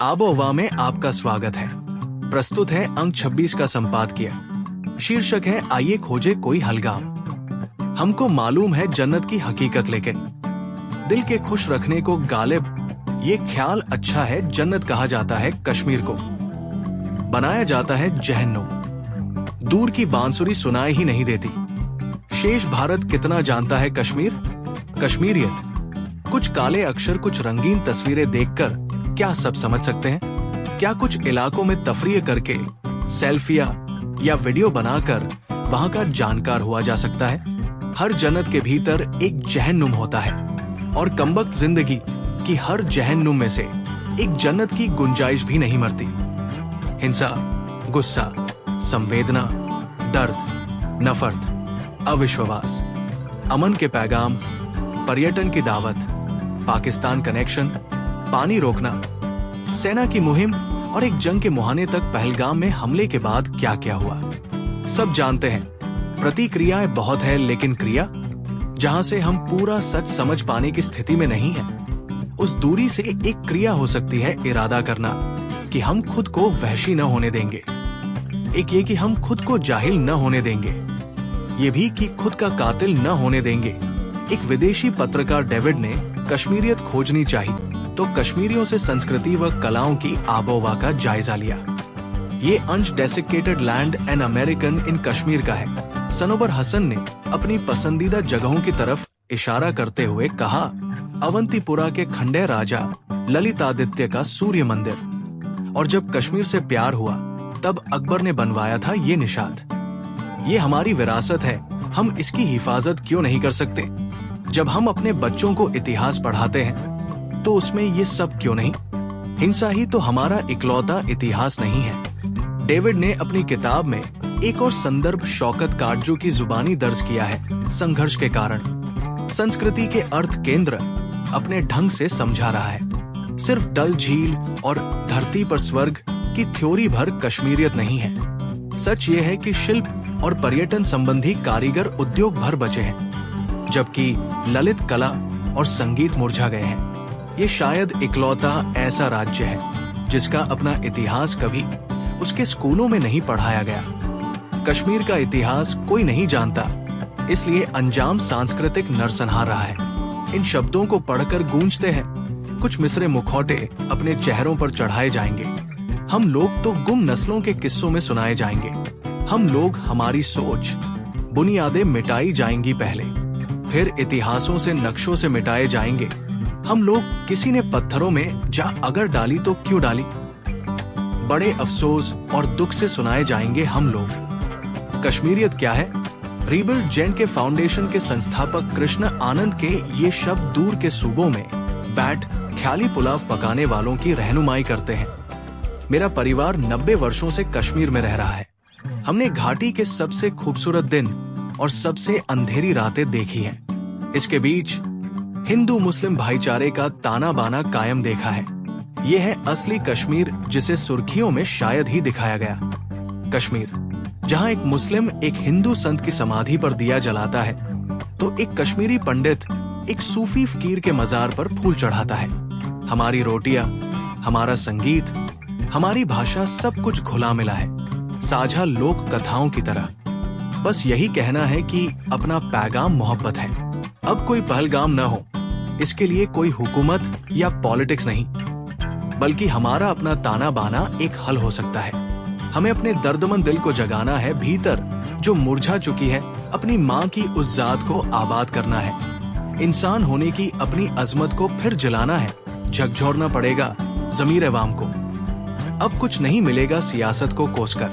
आबोहवा में आपका स्वागत है। प्रस्तुत है अंक 26 का संपादकीय। शीर्षक है आइए खोजे कोई हलगाम। हमको मालूम है जन्नत की हकीकत, लेकिन दिल के खुश रखने को गालिब ये ख्याल अच्छा है। जन्नत कहा जाता है कश्मीर को, बनाया जाता है जहन्नुम। दूर की बांसुरी सुनाई ही नहीं देती। शेष भारत कितना जानता है कश्मीर, कश्मीरियत। कुछ काले अक्षर, कुछ रंगीन तस्वीरें देखकर क्या सब समझ सकते हैं? क्या कुछ इलाकों में तफरीह करके सेल्फिया या वीडियो बनाकर वहां का जानकार हुआ जा सकता है? हर जन्नत के भीतर एक जहन्नुम होता है, और कमबख्त जिंदगी की हर जहन्नुम में से एक जन्नत की गुंजाइश भी नहीं मरती। हिंसा, गुस्सा, संवेदना, दर्द, नफरत, अविश्वास, अमन के पैगाम, पर्यटन की दावत, पाकिस्तान कनेक्शन, पानी रोकना, सेना की मुहिम और एक जंग के मुहाने तक पहलगाम में हमले के बाद क्या क्या हुआ सब जानते हैं। प्रतिक्रियाएं बहुत है, लेकिन क्रिया जहां से हम पूरा सच समझ पाने की स्थिति में नहीं है, उस दूरी से एक क्रिया हो सकती है इरादा करना कि हम खुद को वहशी न होने देंगे। एक ये कि हम खुद को जाहिल न होने देंगे, ये भी कि खुद का कातिल न होने देंगे। एक विदेशी पत्रकार डेविड ने कश्मीरियत खोजनी चाहिए तो कश्मीरियों से संस्कृति व कलाओं की आबोहवा का जायजा लिया। ये अंश desiccated land an American in Kashmir का है। सनोबर हसन ने अपनी पसंदीदा जगहों की तरफ इशारा करते हुए कहा, अवंतीपुरा के खंडे राजा ललितादित्य का सूर्य मंदिर। और जब कश्मीर से प्यार हुआ तब अकबर ने बनवाया था ये निशात। ये हमारी विरासत है, हम इसकी हिफाजत क्यों नहीं कर सकते? जब हम अपने बच्चों को इतिहास पढ़ाते हैं तो उसमें ये सब क्यों नहीं? हिंसा ही तो हमारा इकलौता इतिहास नहीं है। डेविड ने अपनी किताब में एक और संदर्भ शौकत काटजू की जुबानी दर्ज किया है। संघर्ष के कारण संस्कृति के अर्थ केंद्र अपने ढंग से समझा रहा है। सिर्फ डल झील और धरती पर स्वर्ग की थ्योरी भर कश्मीरियत नहीं है। सच ये है कि शिल्प और पर्यटन संबंधी कारीगर उद्योग भर बचे हैं, जबकि ललित कला और संगीत मुरझा गए हैं। ये शायद इकलौता ऐसा राज्य है जिसका अपना इतिहास कभी उसके स्कूलों में नहीं पढ़ाया गया। कश्मीर का इतिहास कोई नहीं जानता, इसलिए अंजाम सांस्कृतिक नरसंहार रहा है। इन शब्दों को पढ़कर गूंजते हैं कुछ मिसरे मुखौटे अपने चेहरों पर चढ़ाए जाएंगे। हम लोग तो गुम नस्लों के किस्सों में सुनाए जाएंगे। हम लोग, हमारी सोच, बुनियादें मिटाई जाएंगी पहले, फिर इतिहासों से नक्शों से मिटाए जाएंगे। हम लोग, किसी ने पत्थरों में जा अगर डाली तो क्यों डाली, बड़े अफसोस और दुख से सुनाए जाएंगे हम लोग। कश्मीरियत क्या है? रीबिल्ड जेंट के फाउंडेशन के संस्थापक कृष्ण आनंद के ये शब्द दूर के सूबों में बैठ ख्याली पुलाव पकाने वालों की रहनुमाई करते हैं। मेरा परिवार 90 वर्षों से कश्मीर में रह रहा है। हमने घाटी के सबसे खूबसूरत दिन और सबसे अंधेरी रातें देखी हैं। इसके बीच हिंदू मुस्लिम भाईचारे का ताना बाना कायम देखा है। ये है असली कश्मीर, जिसे सुर्खियों में शायद ही दिखाया गया। कश्मीर जहां एक मुस्लिम एक हिंदू संत की समाधि पर दिया जलाता है तो एक कश्मीरी पंडित एक सूफी फकीर के मजार पर फूल चढ़ाता है। हमारी रोटियां, हमारा संगीत, हमारी भाषा, सब कुछ घुला मिला है, साझा लोक कथाओं की तरह। बस यही कहना है कि अपना पैगाम मोहब्बत है। अब कोई पहलगाम न हो, इसके लिए कोई हुकूमत या पॉलिटिक्स नहीं, बल्कि हमारा अपना ताना बाना एक हल हो सकता है। हमें अपने दर्दमंद दिल को जगाना है, भीतर जो मुरझा चुकी है अपनी माँ की उस जात को आबाद करना है। इंसान होने की अपनी अजमत को फिर जलाना है। झकझोरना पड़ेगा ज़मीर अवाम को। अब कुछ नहीं मिलेगा सियासत को कोसकर।